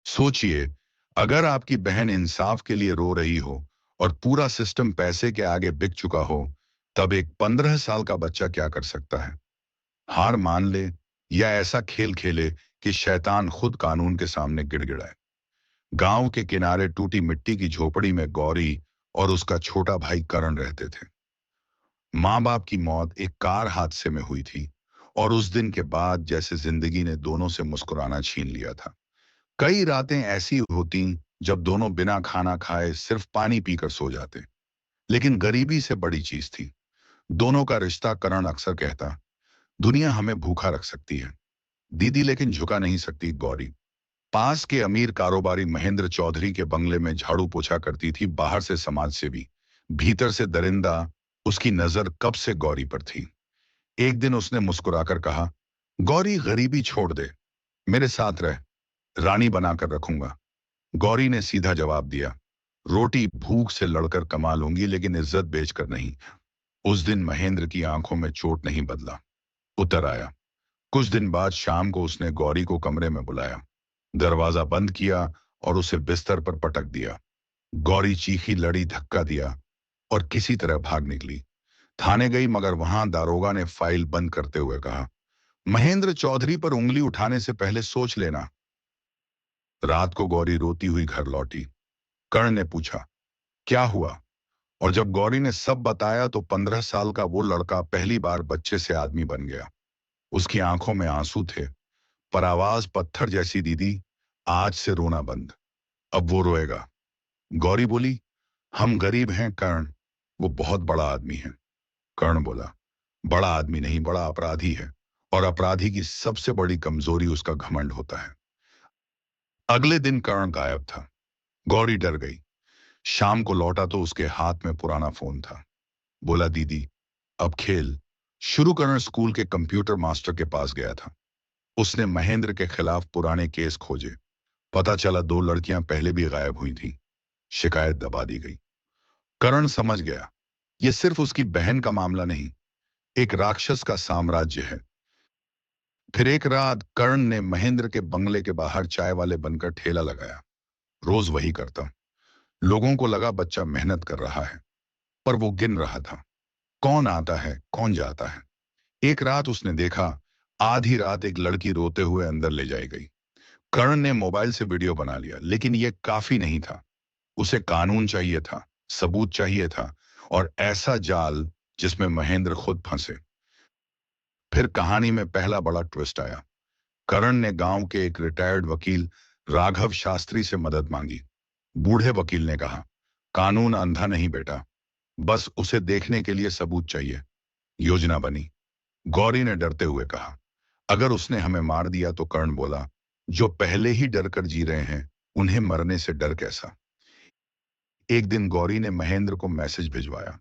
सोचिए, अगर आपकी बहन इंसाफ के लिए रो रही हो और पूरा सिस्टम पैसे के आगे बिक चुका हो, तब एक 15 साल का बच्चा क्या कर सकता है? हार मान ले या ऐसा खेल खेले कि शैतान खुद कानून के सामने गिड़गिड़ाए। गांव के किनारे टूटी मिट्टी की झोपड़ी में गौरी और उसका छोटा भाई करण रहते थे। माँ बाप की मौत एक कार हादसे में हुई थी और उस दिन के बाद जैसे जिंदगी ने दोनों से मुस्कुराना छीन लिया था। कई रातें ऐसी होती जब दोनों बिना खाना खाए सिर्फ पानी पीकर सो जाते। लेकिन गरीबी से बड़ी चीज थी दोनों का रिश्ता। करण अक्सर कहता, दुनिया हमें भूखा रख सकती है दीदी, लेकिन झुका नहीं सकती गौरी। पास के अमीर कारोबारी महेंद्र चौधरी के बंगले में झाड़ू पोछा करती थी, बाहर से समाज सेवी, भीतर से दरिंदा। उसकी नजर कब से गौरी पर थी। एक दिन उसने मुस्कुराकर कहा, गौरी गरीबी छोड़ दे, मेरे साथ रह, रानी बनाकर रखूंगा। गौरी ने सीधा जवाब दिया, रोटी भूख से लड़कर कमा लूंगी लेकिन इज्जत बेचकर नहीं। उस दिन महेंद्र की आंखों में चोट नहीं बदला, उतर आया। कुछ दिन बाद शाम को उसने गौरी को कमरे में बुलाया, दरवाजा बंद किया और उसे बिस्तर पर पटक दिया। गौरी चीखी, लड़ी, धक्का दिया और किसी तरह भाग निकली। थाने गई मगर वहां दारोगा ने फाइल बंद करते हुए कहा, महेंद्र चौधरी पर उंगली उठाने से पहले सोच लेना। रात को गौरी रोती हुई घर लौटी। कर्ण ने पूछा, क्या हुआ? और जब गौरी ने सब बताया तो 15 साल का वो लड़का पहली बार बच्चे से आदमी बन गया। उसकी आंखों में आंसू थे, पर आवाज पत्थर जैसी, दीदी आज से रोना बंद, अब वो रोएगा। गौरी बोली, हम गरीब हैं कर्ण, वो बहुत बड़ा आदमी है। कर्ण बोला, बड़ा आदमी नहीं, बड़ा अपराधी है, और अपराधी की सबसे बड़ी कमजोरी उसका घमंड होता है। अगले दिन कर्ण गायब था। गौरी डर गई। शाम को लौटा तो उसके हाथ में पुराना फोन था। बोला, दीदी अब खेल शुरू करना। स्कूल के कंप्यूटर मास्टर के पास गया था। उसने महेंद्र के खिलाफ पुराने केस खोजे। पता चला 2 लड़कियां पहले भी गायब हुई थी। शिकायत दबा दी गई। करण समझ गया, यह सिर्फ उसकी बहन का मामला नहीं, एक राक्षस का साम्राज्य है। फिर एक रात कर्ण ने महेंद्र के बंगले के बाहर चाय वाले बनकर ठेला लगाया। रोज वही करता। लोगों को लगा बच्चा मेहनत कर रहा है, पर वो गिन रहा था, कौन आता है कौन जाता है। एक रात उसने देखा, आधी रात एक लड़की रोते हुए अंदर ले जाई गई। कर्ण ने मोबाइल से वीडियो बना लिया, लेकिन यह काफी नहीं था। उसे कानून चाहिए था, सबूत चाहिए था, और ऐसा जाल जिसमें महेंद्र खुद फंसे। फिर कहानी में पहला बड़ा ट्विस्ट आया। करण ने गांव के एक रिटायर्ड वकील राघव शास्त्री से मदद मांगी। बूढ़े वकील ने कहा, कानून अंधा नहीं बेटा, बस उसे देखने के लिए सबूत चाहिए। योजना बनी। गौरी ने डरते हुए कहा, अगर उसने हमें मार दिया तो? कर्ण बोला, जो पहले ही डर कर जी रहे हैं उन्हें मरने से डर कैसा। एक दिन गौरी ने महेंद्र को मैसेज भिजवाया,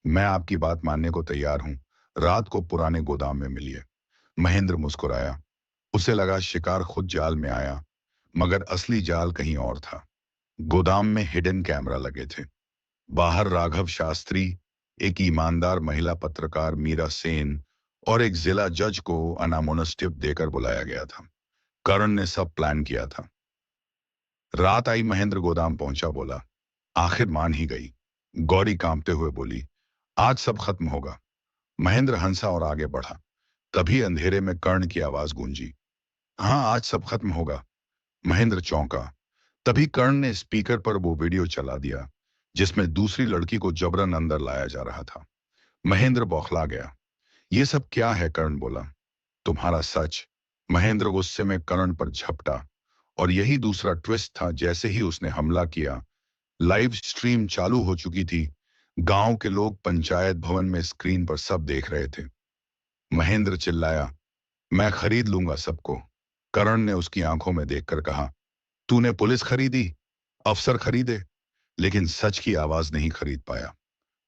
मैं आपकी बात मानने को तैयार हूं, रात को पुराने गोदाम में मिलिए। महेंद्र मुस्कुराया। उसे लगा शिकार खुद जाल में आया, मगर असली जाल कहीं और था। गोदाम में हिडन कैमरा लगे थे। बाहर राघव शास्त्री, एक ईमानदार महिला पत्रकार मीरा सेन और एक जिला जज को अनामोनस टिप देकर बुलाया गया था। करण ने सब प्लान किया था। रात आई, महेंद्र गोदाम पहुंचा, बोला, आखिर मान ही गई। गौरी कांपते हुए बोली, आज सब खत्म होगा। महेंद्र हंसा और आगे बढ़ा। तभी अंधेरे में कर्ण की आवाज गूंजी, हाँ आज सब खत्म होगा। महेंद्र चौंका। तभी कर्ण ने स्पीकर पर वो वीडियो चला दिया जिसमें दूसरी लड़की को जबरन अंदर लाया जा रहा था। महेंद्र बौखला गया। ये सब क्या है? कर्ण बोला, तुम्हारा सच। महेंद्र गुस्से में कर्ण पर झपटा। और यही दूसरा ट्विस्ट था। जैसे ही उसने हमला किया, लाइव स्ट्रीम चालू हो चुकी थी। गांव के लोग पंचायत भवन में स्क्रीन पर सब देख रहे थे। महेंद्र चिल्लाया, मैं खरीद लूंगा सबको। कर्ण ने उसकी आंखों में देखकर कहा, तूने पुलिस खरीदी, अफसर खरीदे, लेकिन सच की आवाज नहीं खरीद पाया।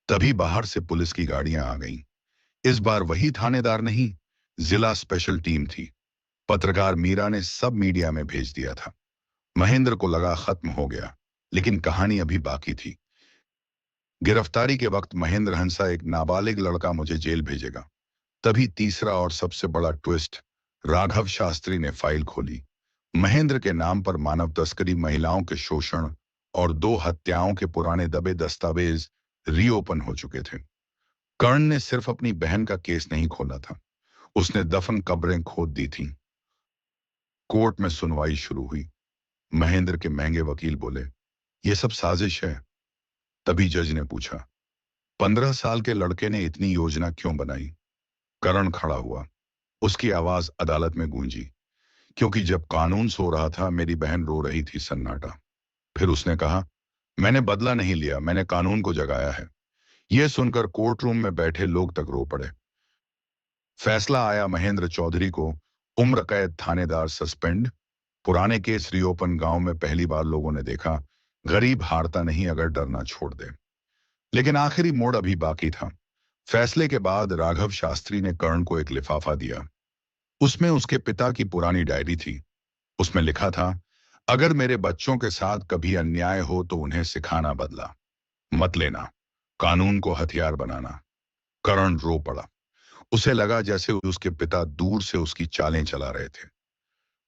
तभी बाहर से पुलिस की गाड़ियां आ गईं। इस बार वही थानेदार नहीं, जिला स्पेशल टीम थी। पत्रकार मीरा ने सब मीडिया में भेज दिया था। महेंद्र को लगा खत्म हो गया, लेकिन कहानी अभी बाकी थी। गिरफ्तारी के वक्त महेंद्र हंसा, एक नाबालिग लड़का मुझे जेल भेजेगा। तभी तीसरा और सबसे बड़ा ट्विस्ट, राघव शास्त्री ने फाइल खोली। महेंद्र के नाम पर मानव तस्करी, महिलाओं के शोषण और 2 हत्याओं के पुराने दबे दस्तावेज रीओपन हो चुके थे। कर्ण ने सिर्फ अपनी बहन का केस नहीं खोला था, उसने दफन कब्रें खोद दी थीं। कोर्ट में सुनवाई शुरू हुई। महेंद्र के महंगे वकील बोले, यह सब साजिश है। तभी जज ने पूछा, 15 साल के लड़के ने इतनी योजना क्यों बनाई? करण खड़ा हुआ, उसकी आवाज अदालत में गूंजी, क्योंकि जब कानून सो रहा था मेरी बहन रो रही थी। सन्नाटा। फिर उसने कहा, मैंने बदला नहीं लिया, मैंने कानून को जगाया है। यह सुनकर कोर्ट रूम में बैठे लोग तक रो पड़े। फैसला आया, महेंद्र चौधरी को उम्र कैद, थानेदार सस्पेंड। पुराने केस रीओपन। गांव में पहली बार लोगों ने देखा, गरीब हारता नहीं अगर डरना छोड़ दे। लेकिन आखिरी मोड़ अभी बाकी था। फैसले के बाद राघव शास्त्री ने कर्ण को एक लिफाफा दिया। उसमें उसके पिता की पुरानी डायरी थी। उसमें लिखा था, अगर मेरे बच्चों के साथ कभी अन्याय हो तो उन्हें सिखाना, बदला मत लेना, कानून को हथियार बनाना। कर्ण रो पड़ा। उसे लगा जैसे उसके पिता दूर से उसकी चालें चला रहे थे।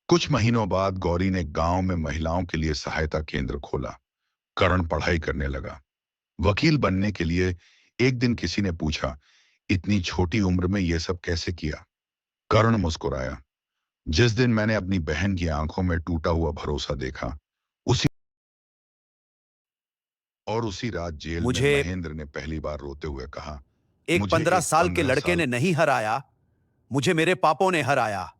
कुछ महीनों बाद गौरी ने गांव में महिलाओं के लिए सहायता केंद्र खोला। कर्ण पढ़ाई करने लगा, वकील बनने के लिए। एक दिन किसी ने पूछा, इतनी छोटी उम्र में यह सब कैसे किया? कर्ण मुस्कुराया, जिस दिन मैंने अपनी बहन की आंखों में टूटा हुआ भरोसा देखा, उसी उसी रात जेल में मुझे महेंद्र ने पहली बार रोते हुए कहा, एक मुझे 15 एक साल के 15 लड़के साल ने नहीं हराया, मुझे मेरे पापों ने हराया।